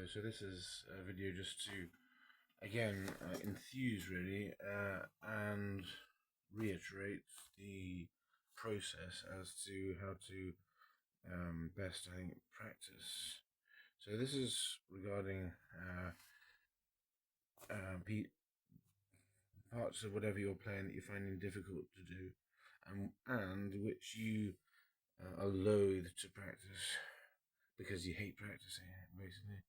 So this is a video just to, again, enthuse really and reiterate the process as to how to best, I think, practice. So this is regarding parts of whatever you're playing that you're finding difficult to do, and which you are loath to practice because you hate practicing it, basically.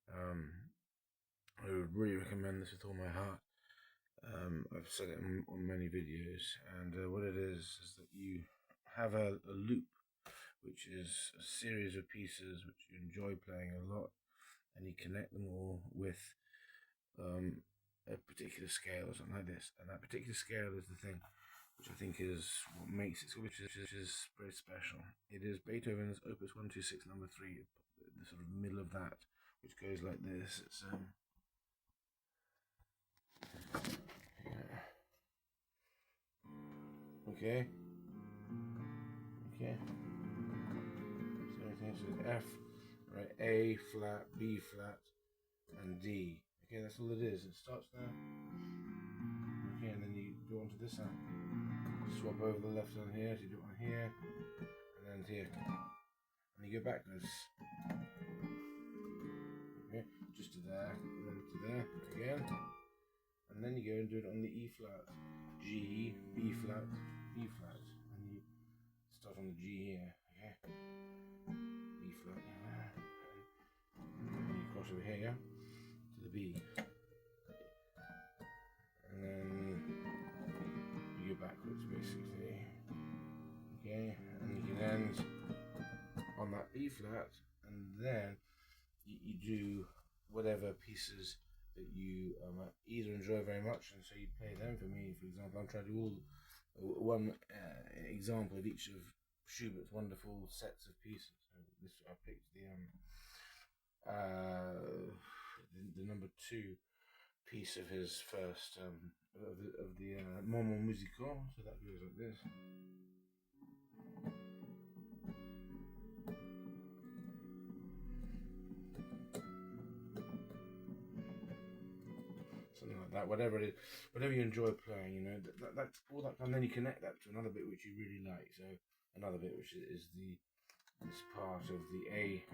I would really recommend this with all my heart. I've said it on many videos, and what it is that you have a loop, which is a series of pieces which you enjoy playing a lot, and you connect them all with a particular scale or something like this, and that particular scale is the thing which I think is what makes it, which is very special. It is Beethoven's Opus 126 number 3, the sort of middle of that, which goes like this. It's okay. So it's F, right? A flat, B flat, and D. Okay, that's all it is. It starts there. Okay, and then you go on to this hand. Swap over the left hand here, so you do it on here, and then here. And you go backwards. Okay, just to there, and then to there again. And then you go and do it on the E flat, G, B flat, B flat. And you start on the G here, okay? B flat, and you cross over here, yeah? To the B. And then you go backwards, basically. Okay, and you can end on that B flat, and then you do whatever pieces that you either enjoy very much, and so you play them. For me, for example, I'm trying to do one example of each of Schubert's wonderful sets of pieces. So this, I picked the number 2 piece of his first of the Moments Musicaux. So that goes like this. Something like that, whatever it is, whatever you enjoy playing, you know, that all that, and then you connect that to another bit which you really like. So another bit which is this part of the A.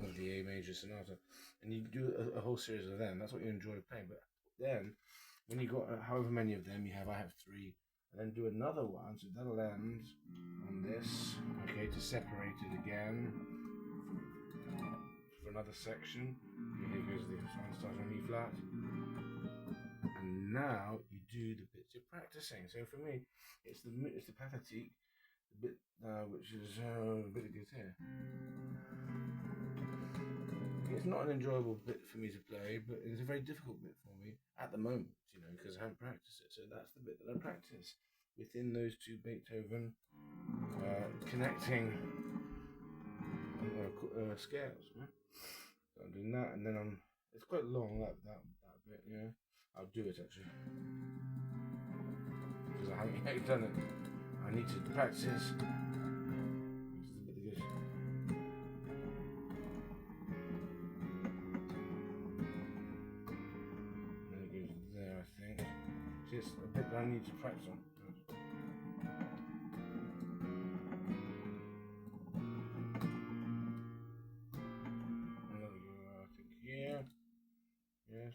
Of the A major sonata, and you do a whole series of them. That's what you enjoy playing. But then, when you got however many of them you have, I have 3, and then do another one. So that'll end on this. Okay, to separate it again for another section. Here goes the one starts on E flat, and now you do the bits you're practicing. So for me, it's the pathétique, the bit which is a bit of guitar. It's not an enjoyable bit for me to play, but it's a very difficult bit for me at the moment, you know, because I haven't practiced it. So that's the bit that I practice within those 2 Beethoven connecting scales. Right? So I'm doing that, and then it's quite long, that bit, yeah. I'll do it actually, because I haven't yet done it. I need to practice. It's a bit that I need to practice on. Another go, I think, here. Yes.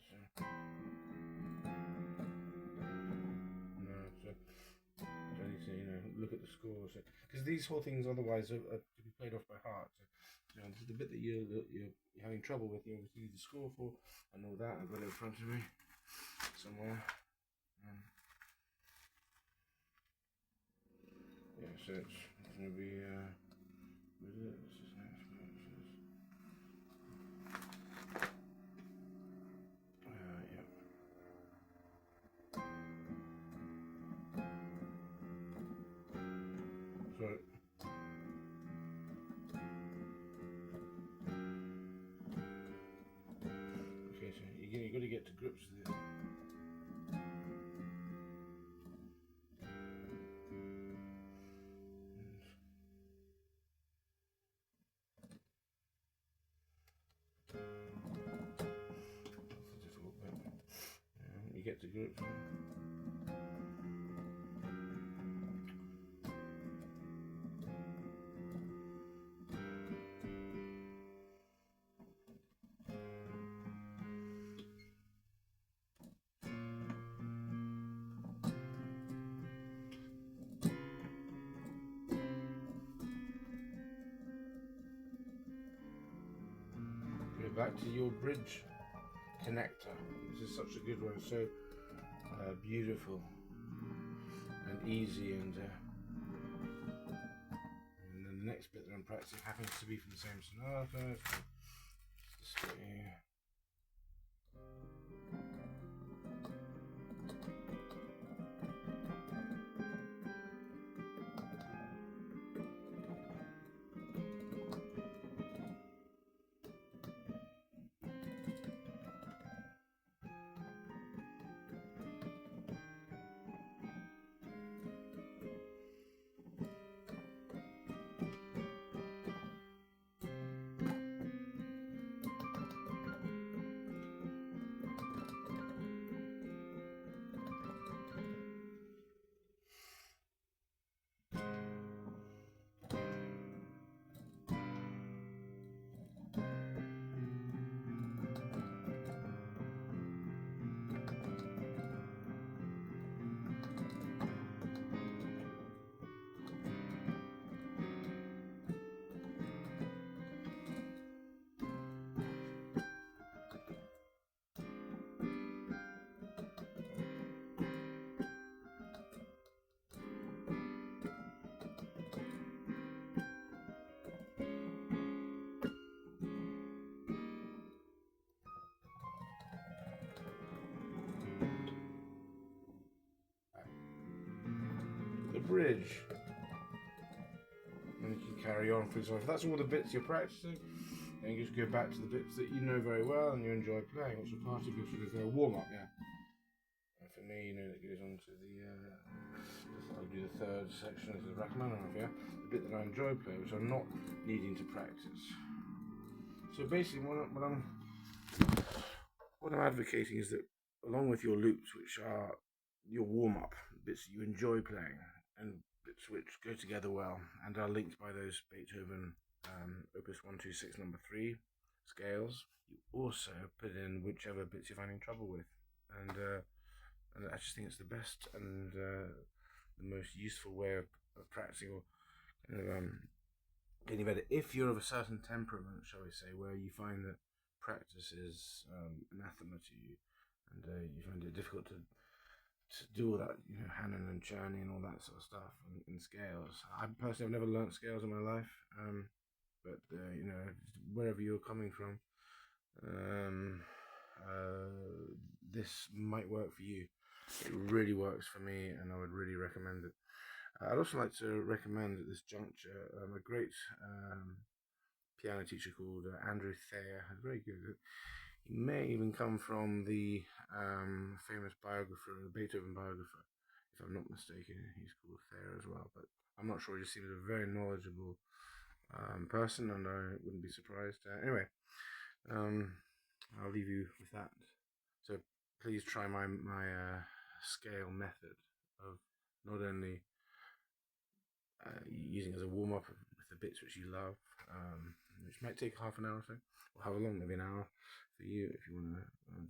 No, so I need to, you know, look at the score. So, because these whole things otherwise are to be played off by heart. So, you know, this is the bit that you're having trouble with. You obviously need the score for, and all that. I've got it in front of me somewhere. Yeah, so it's going to be, what is it? This is next. Yeah. So, okay, so you You've got to get to grips with it. That's a difficult bit. You get to grips with it. Back to your bridge connector. This is such a good one, so beautiful and easy, and then the next bit that I'm practicing happens to be from the same sonata. Just here. The bridge, and you can carry on for yourself. If that's all the bits you're practicing, then you just go back to the bits that you know very well and you enjoy playing. Also, part of your sort of warm up, yeah. And for me, you know, it goes on to I'll do the third section. This is Rachmaninoff, yeah, the bit that I enjoy playing, which I'm not needing to practice. So basically, what I'm advocating is that, along with your loops, which are your warm up bits that you enjoy playing, and bits which go together well and are linked by those Beethoven Opus 126 number 3 scales, you also put in whichever bits you're finding trouble with, and I just think it's the best and the most useful way of practicing, or kind of getting better. If you're of a certain temperament, shall we say, where you find that practice is anathema to you, and you find it difficult to do all that, you know, Hanon and Czerny and all that sort of stuff, and scales. I personally have never learnt scales in my life, but you know, wherever you're coming from, this might work for you. It really works for me, and I would really recommend it. I'd also like to recommend at this juncture a great piano teacher called Andrew Thayer. He's very good. He may even come from the famous biographer, the Beethoven biographer, if I'm not mistaken. He's called Thayer as well, but I'm not sure. He just seems a very knowledgeable person, and I wouldn't be surprised. Anyway, I'll leave you with that. So please try my scale method of not only using as a warm up with the bits which you love, which might take half an hour or so, or however long, maybe an hour for you if you want to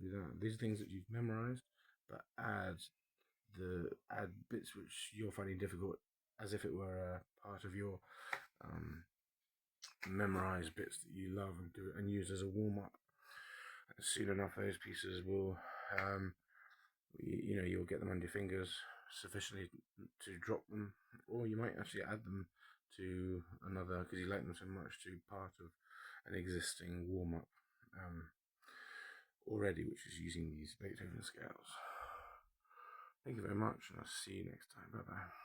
do that. These are things that you've memorized, but add bits which you're finding difficult as if it were a part of your memorized bits that you love, and do it and use as a warm up. And soon enough, those pieces will, you'll get them under your fingers sufficiently to drop them, or you might actually add them to another, because you like them so much, to part of an existing warm up already, which is using these Beethoven scales. Thank you very much, and I'll see you next time. Bye bye.